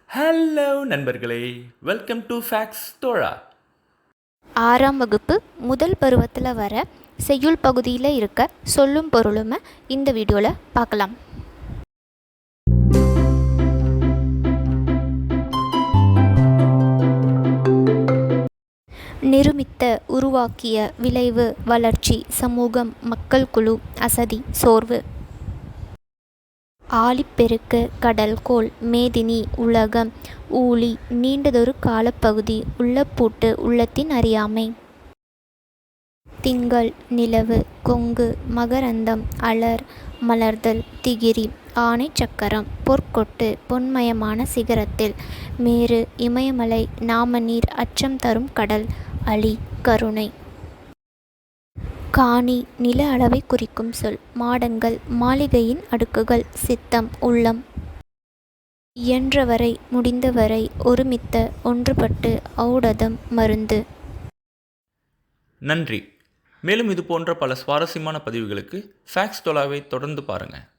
Hello நண்பர்களே, welcome to facts தோழா. 6ஆம் வகுப்பு முதல் பருவத்தில் வர செய்யுள் பகுதியில் இருக்க சொல்லும் பொருளும் இந்த வீடியோவில் பார்க்கலாம். நிருமித்த, உருவாக்கிய, விளைவு, வளர்ச்சி, சமூகம், மக்கள் குழு, அசதி, சோர்வு. ஆழிப்பெருக்கு, கடல்கோள், மேதினி, உலகம், ஊழி, நீண்டதொரு காலப்பகுதி, உள்ளப்பூட்டு, உள்ளத்தின் அறியாமை. திங்கள், நிலவு, கொங்கு, மகரந்தம், அலர், மலர்தல், திகிரி, ஆனை சக்கரம், பொற்கொட்டு, பொன்மயமான சிகரத்தில், மேரு, இமயமலை, நாமநீர், அச்சம் தரும் கடல், அழி, கருணை. காணி, நில அளவை குறிக்கும் சொல். மாடங்கள், மாளிகையின் அடுக்குகள். சித்தம், உள்ளம். இயன்றவரை, முடிந்தவரை, ஒருமித்த, ஒன்றுபட்டு, ஔடதம், மருந்து. நன்றி. மேலும் இது போன்ற பல சுவாரஸ்யமான பதிவுகளுக்கு ஃபேக்ஸ் தோழாவை தொடர்ந்து பாருங்கள்.